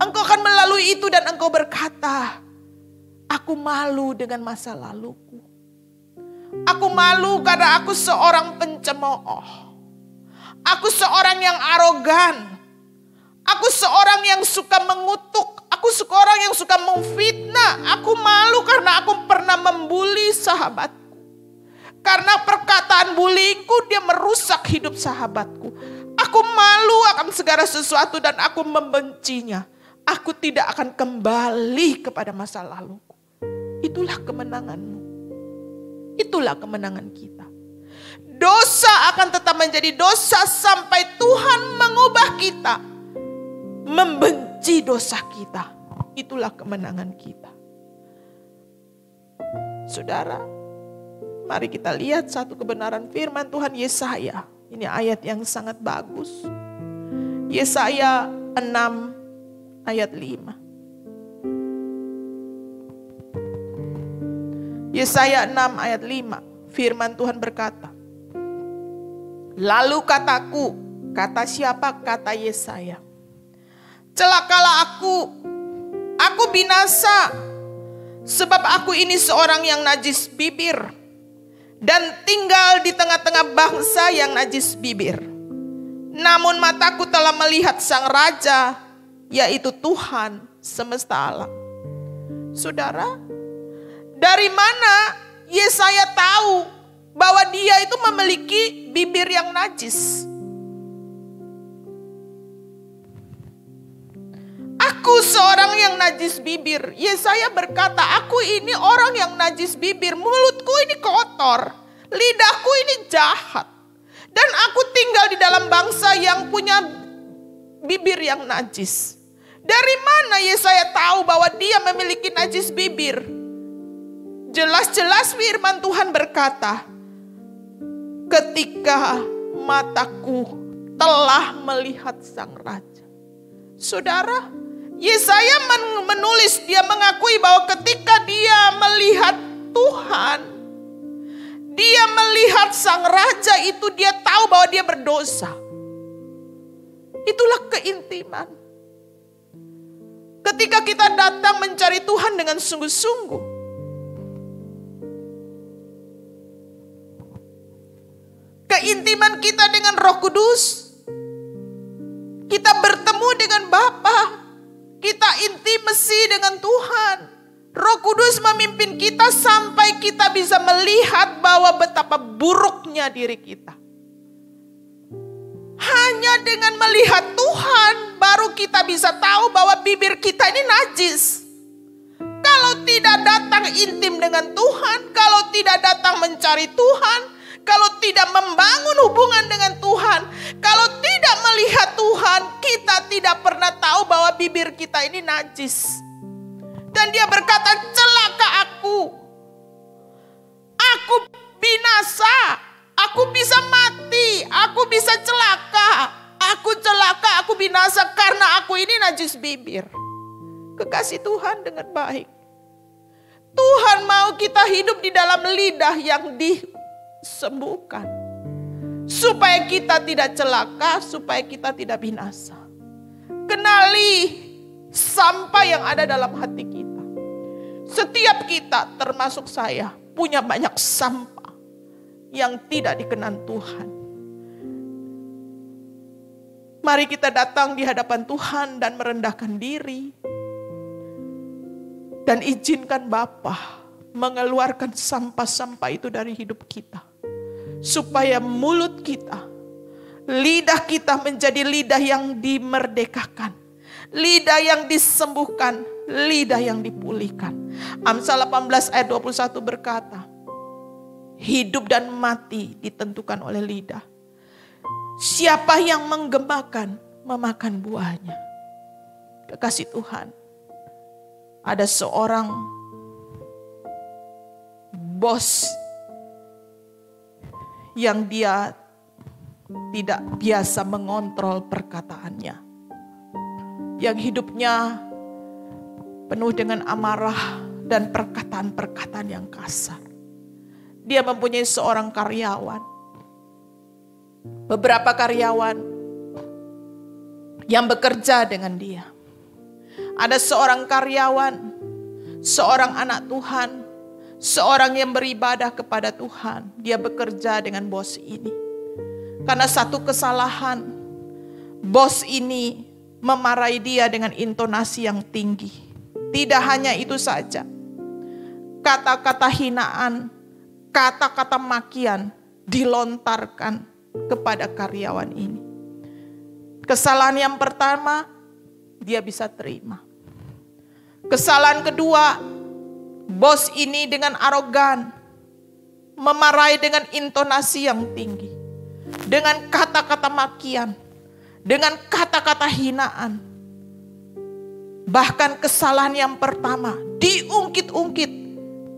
Engkau akan melalui itu dan engkau berkata, aku malu dengan masa laluku. Aku malu karena aku seorang pencemooh. Aku seorang yang arogan. Aku seorang yang suka mengutuk. Aku seorang yang suka memfitnah. Aku malu karena aku pernah membuli sahabatku. Karena perkataan bullyingku dia merusak hidup sahabatku. Aku malu akan segala sesuatu dan aku membencinya. Aku tidak akan kembali kepada masa laluku. Itulah kemenanganmu. Itulah kemenangan kita. Dosa akan tetap menjadi dosa sampai Tuhan mengubah kita membenci dosa kita. Itulah kemenangan kita. Saudara, mari kita lihat satu kebenaran firman Tuhan Yesaya. Ini ayat yang sangat bagus. Yesaya 6 ayat 5. Yesaya 6 ayat 5, firman Tuhan berkata, lalu kataku, kata siapa? Kata Yesaya. Celakalah aku binasa, sebab aku ini seorang yang najis bibir, dan tinggal di tengah-tengah bangsa yang najis bibir. Namun mataku telah melihat Sang Raja, yaitu Tuhan semesta alam. Saudara, dari mana Yesaya tahu bahwa dia itu memiliki bibir yang najis? Aku seorang yang najis bibir. Yesaya berkata, aku ini orang yang najis bibir. Mulutku ini kotor. Lidahku ini jahat. Dan aku tinggal di dalam bangsa yang punya bibir yang najis. Dari mana Yesaya tahu bahwa dia memiliki najis bibir? Jelas-jelas firman Tuhan berkata, ketika mataku telah melihat Sang Raja. Saudara, Yesaya menulis, dia mengakui bahwa ketika dia melihat Tuhan, dia melihat Sang Raja itu, dia tahu bahwa dia berdosa. Itulah keintiman. Ketika kita datang mencari Tuhan dengan sungguh-sungguh, keintiman kita dengan Roh Kudus, kita bertemu dengan Bapa, kita intimasi dengan Tuhan. Roh Kudus memimpin kita sampai kita bisa melihat bahwa betapa buruknya diri kita. Hanya dengan melihat Tuhan baru kita bisa tahu bahwa bibir kita ini najis. Kalau tidak datang intim dengan Tuhan, kalau tidak datang mencari Tuhan, kalau tidak membangun hubungan dengan Tuhan, kalau tidak melihat Tuhan, kita tidak pernah tahu bahwa bibir kita ini najis. Dan dia berkata, celaka aku binasa, aku bisa mati, aku bisa celaka, aku binasa karena aku ini najis bibir. Kekasih Tuhan dengan baik. Tuhan mau kita hidup di dalam lidah yang disembuhkan. Supaya kita tidak celaka, supaya kita tidak binasa. Kenali sampah yang ada dalam hati kita. Setiap kita, termasuk saya, punya banyak sampah yang tidak dikenan Tuhan. Mari kita datang di hadapan Tuhan dan merendahkan diri. Dan izinkan Bapa mengeluarkan sampah-sampah itu dari hidup kita. Supaya mulut kita, lidah kita menjadi lidah yang dimerdekakan. Lidah yang disembuhkan, lidah yang dipulihkan. Amsal 18 ayat 21 berkata, hidup dan mati ditentukan oleh lidah. Siapa yang menggemakan, memakan buahnya. Kekasih Tuhan, ada seorang bos yang dia tidak biasa mengontrol perkataannya. Yang hidupnya penuh dengan amarah dan perkataan-perkataan yang kasar. Dia mempunyai seorang karyawan. Beberapa karyawan yang bekerja dengan dia. Ada seorang karyawan, seorang anak Tuhan, seorang yang beribadah kepada Tuhan. Dia bekerja dengan bos ini. Karena satu kesalahan, bos ini memarahi dia dengan intonasi yang tinggi. Tidak hanya itu saja. Kata-kata hinaan, kata-kata makian dilontarkan kepada karyawan ini. Kesalahan yang pertama, dia bisa terima. Kesalahan kedua, bos ini dengan arogan memarahi dengan intonasi yang tinggi, dengan kata-kata makian, dengan kata-kata hinaan. Bahkan kesalahan yang pertama diungkit-ungkit,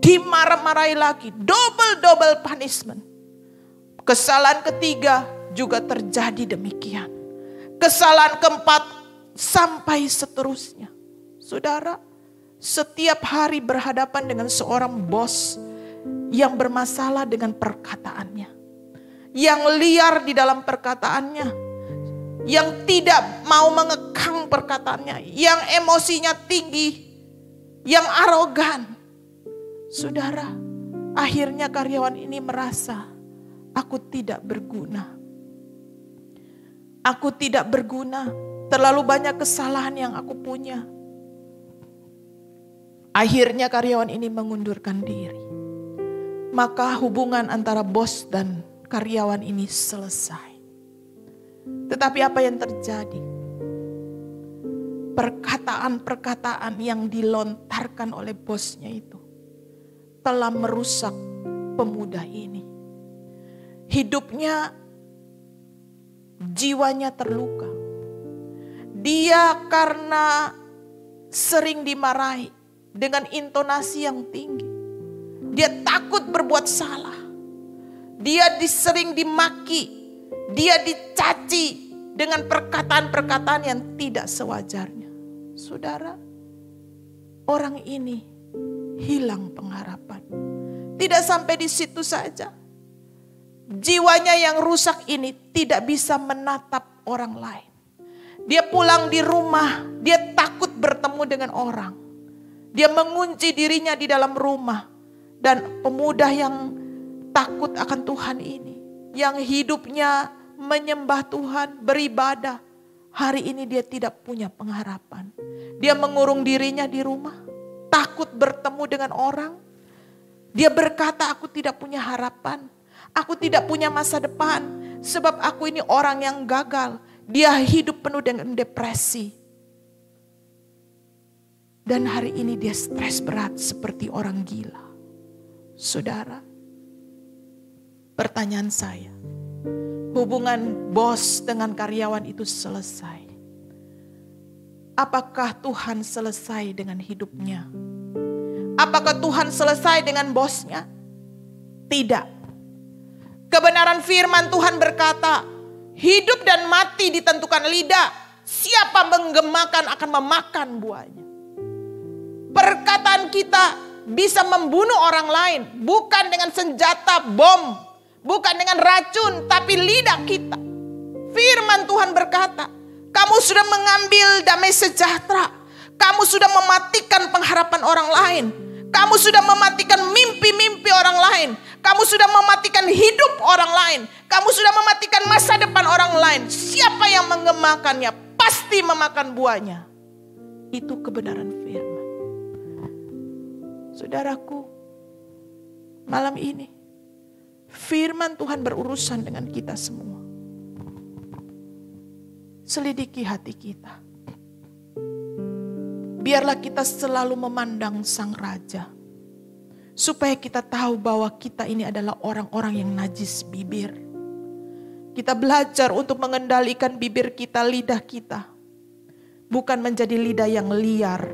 dimarah-marahi lagi, double punishment. Kesalahan ketiga juga terjadi demikian. Kesalahan keempat sampai seterusnya. Saudara, setiap hari berhadapan dengan seorang bos yang bermasalah dengan perkataannya, yang liar di dalam perkataannya, yang tidak mau mengekang perkataannya, yang emosinya tinggi, yang arogan. Saudara, akhirnya karyawan ini merasa, aku tidak berguna. Aku tidak berguna, terlalu banyak kesalahan yang aku punya. Akhirnya karyawan ini mengundurkan diri. Maka hubungan antara bos dan karyawan ini selesai. Tetapi apa yang terjadi? Perkataan-perkataan yang dilontarkan oleh bosnya itu telah merusak pemuda ini. Hidupnya, jiwanya terluka. Dia karena sering dimarahi dengan intonasi yang tinggi. Dia takut berbuat salah. Dia sering dimaki. Dia dicaci dengan perkataan-perkataan yang tidak sewajarnya. Saudara, orang ini hilang pengharapan. Tidak sampai di situ saja. Jiwanya yang rusak ini tidak bisa menatap orang lain. Dia pulang di rumah, dia takut bertemu dengan orang. Dia mengunci dirinya di dalam rumah. Dan pemuda yang takut akan Tuhan ini, yang hidupnya menyembah Tuhan, beribadah, hari ini dia tidak punya pengharapan. Dia mengurung dirinya di rumah, takut bertemu dengan orang. Dia berkata, aku tidak punya harapan, aku tidak punya masa depan, sebab aku ini orang yang gagal. Dia hidup penuh dengan depresi. Dan hari ini dia stres berat seperti orang gila. Saudara, pertanyaan saya, hubungan bos dengan karyawan itu selesai. Apakah Tuhan selesai dengan hidupnya? Apakah Tuhan selesai dengan bosnya? Tidak. Kebenaran firman Tuhan berkata, hidup dan mati ditentukan lidah. Siapa menggemakan akan memakan buahnya. Perkataan kita bisa membunuh orang lain. Bukan dengan senjata bom, bukan dengan racun, tapi lidah kita. Firman Tuhan berkata, kamu sudah mengambil damai sejahtera. Kamu sudah mematikan pengharapan orang lain. Kamu sudah mematikan mimpi-mimpi orang lain. Kamu sudah mematikan hidup orang lain. Kamu sudah mematikan masa depan orang lain. Siapa yang mengemakannya pasti memakan buahnya. Itu kebenaran firman. Saudaraku, malam ini firman Tuhan berurusan dengan kita semua. Selidiki hati kita. Biarlah kita selalu memandang Sang Raja. Supaya kita tahu bahwa kita ini adalah orang-orang yang najis bibir. Kita belajar untuk mengendalikan bibir kita, lidah kita. Bukan menjadi lidah yang liar,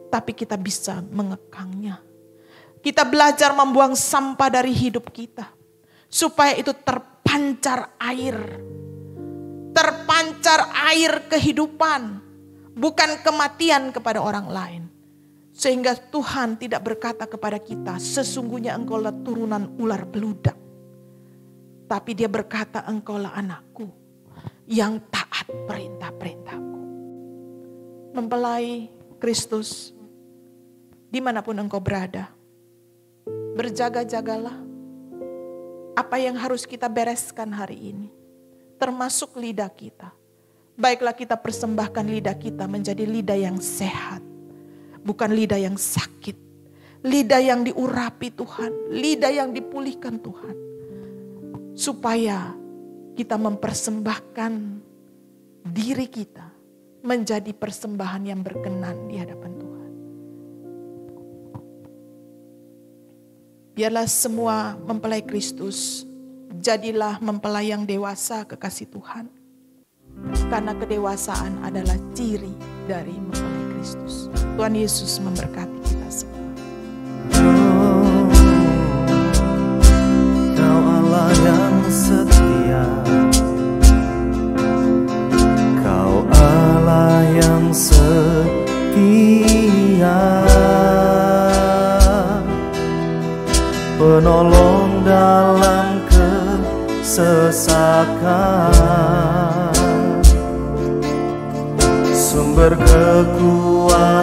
tapi kita bisa mengekangnya. Kita belajar membuang sampah dari hidup kita. Supaya itu terpancar air. Terpancar air kehidupan. Bukan kematian kepada orang lain. Sehingga Tuhan tidak berkata kepada kita, sesungguhnya engkaulah turunan ular beludak. Tapi dia berkata, engkaulah anakku yang taat perintah-perintahku. Mempelai Kristus, dimanapun engkau berada, berjaga-jagalah. Apa yang harus kita bereskan hari ini, termasuk lidah kita. Baiklah kita persembahkan lidah kita menjadi lidah yang sehat. Bukan lidah yang sakit. Lidah yang diurapi Tuhan. Lidah yang dipulihkan Tuhan. Supaya kita mempersembahkan diri kita menjadi persembahan yang berkenan di hadapan Tuhan. Biarlah semua mempelai Kristus jadilah mempelai yang dewasa kekasih Tuhan. Karena kedewasaan adalah ciri dari mempelai Kristus. Tuhan Yesus memberkati kita semua. Kau Allah yang setia, Kau Allah yang setia, penolong dalam kesesakan, sumber kekuatan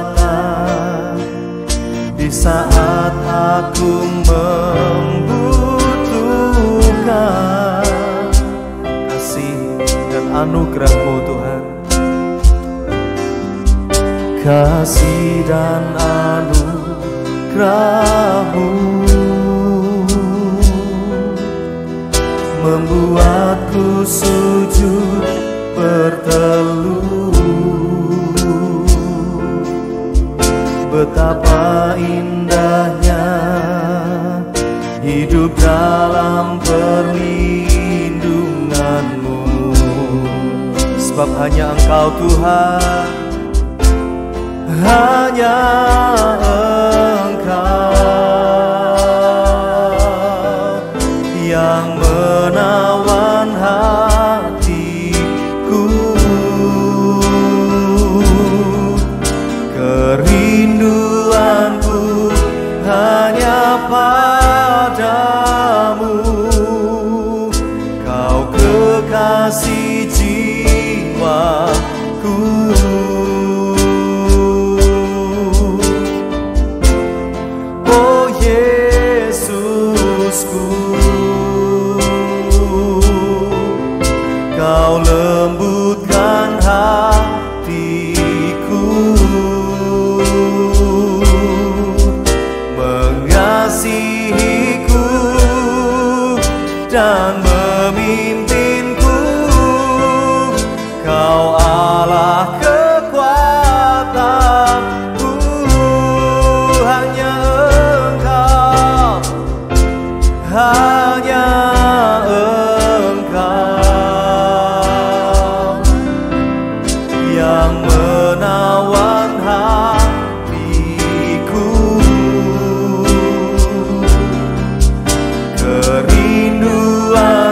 di saat aku membutuhkan. Kasih dan anugerah-Mu Tuhan, kasih dan anugerah-Mu membuatku sujud berteluh. Betapa indahnya hidup dalam perlindungan-Mu. Sebab hanya Engkau Tuhan, hanya Engkau yang menawan hatiku. Kerinduanku hanya padamu, Kau kekasih jiwaku. Oh Yesusku, Kau lembutkan hatiku, mengasihiku dan memimpinku. Kau Allah kekuatanku, hanya Engkau, hanya Engkau yang menawan hatiku. Kerinduan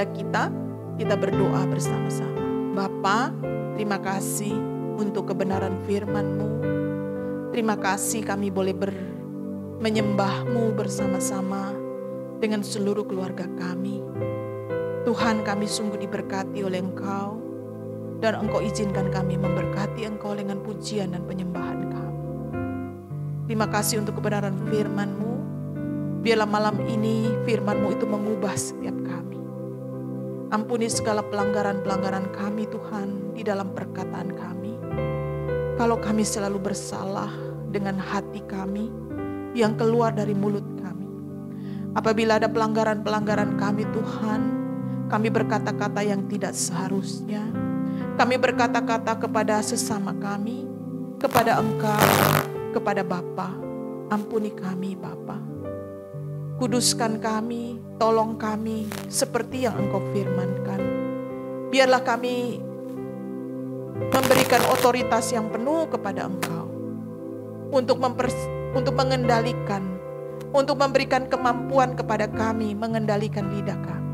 kepada kita berdoa bersama-sama. Bapa, terima kasih untuk kebenaran firman-Mu. Terima kasih kami boleh menyembah-Mu bersama-sama dengan seluruh keluarga kami. Tuhan, kami sungguh diberkati oleh Engkau, dan Engkau izinkan kami memberkati Engkau dengan pujian dan penyembahan kami. Terima kasih untuk kebenaran firman-Mu. Biarlah malam ini firman-Mu itu mengubah setiap kami. Ampuni segala pelanggaran-pelanggaran kami Tuhan di dalam perkataan kami. Kalau kami selalu bersalah dengan hati kami yang keluar dari mulut kami. Apabila ada pelanggaran-pelanggaran kami Tuhan, kami berkata-kata yang tidak seharusnya. Kami berkata-kata kepada sesama kami, kepada Engkau, kepada Bapa. Ampuni kami Bapa. Kuduskan kami, tolong kami seperti yang Engkau firmankan. Biarlah kami memberikan otoritas yang penuh kepada Engkau untuk mengendalikan, untuk memberikan kemampuan kepada kami mengendalikan lidah kami.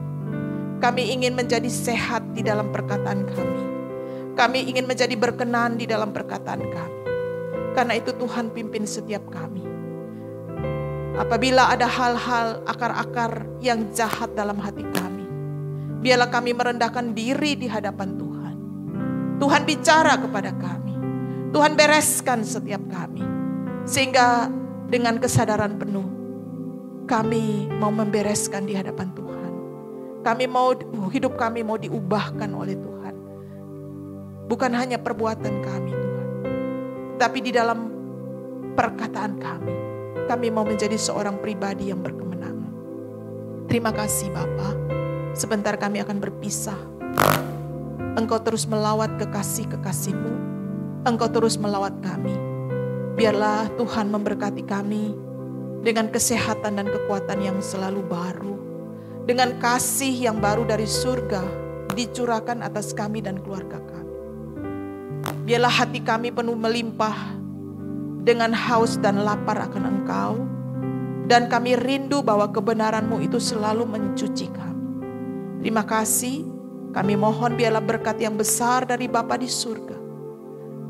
Kami ingin menjadi sehat di dalam perkataan kami. Kami ingin menjadi berkenan di dalam perkataan kami. Karena itu Tuhan pimpin setiap kami. Apabila ada hal-hal akar-akar yang jahat dalam hati kami, biarlah kami merendahkan diri di hadapan Tuhan. Tuhan bicara kepada kami. Tuhan bereskan setiap kami. Sehingga dengan kesadaran penuh, kami mau membereskan di hadapan Tuhan. Hidup kami mau diubahkan oleh Tuhan. Bukan hanya perbuatan kami Tuhan, tapi di dalam perkataan kami mau menjadi seorang pribadi yang berkemenangan. Terima kasih Bapa. Sebentar kami akan berpisah. Engkau terus melawat kekasih-kekasih-Mu. Engkau terus melawat kami. Biarlah Tuhan memberkati kami dengan kesehatan dan kekuatan yang selalu baru. Dengan kasih yang baru dari surga dicurahkan atas kami dan keluarga kami. Biarlah hati kami penuh melimpah dengan haus dan lapar akan Engkau. Dan kami rindu bahwa kebenaran-Mu itu selalu mencuci kami. Terima kasih. Kami mohon biarlah berkat yang besar dari Bapa di surga.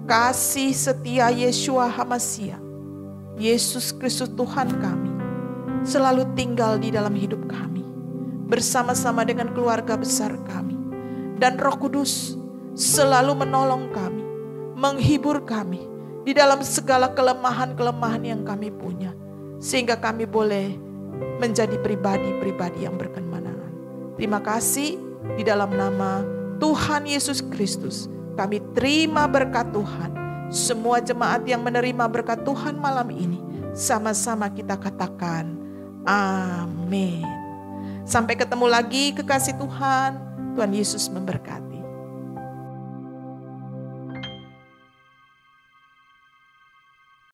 Kasih setia Yeshua HaMashiach, Yesus Kristus Tuhan kami, selalu tinggal di dalam hidup kami. Bersama-sama dengan keluarga besar kami. Dan Roh Kudus selalu menolong kami, menghibur kami di dalam segala kelemahan-kelemahan yang kami punya. Sehingga kami boleh menjadi pribadi-pribadi yang berkemenangan. Terima kasih di dalam nama Tuhan Yesus Kristus. Kami terima berkat Tuhan. Semua jemaat yang menerima berkat Tuhan malam ini, sama-sama kita katakan amin. Sampai ketemu lagi kekasih Tuhan. Tuhan Yesus memberkati.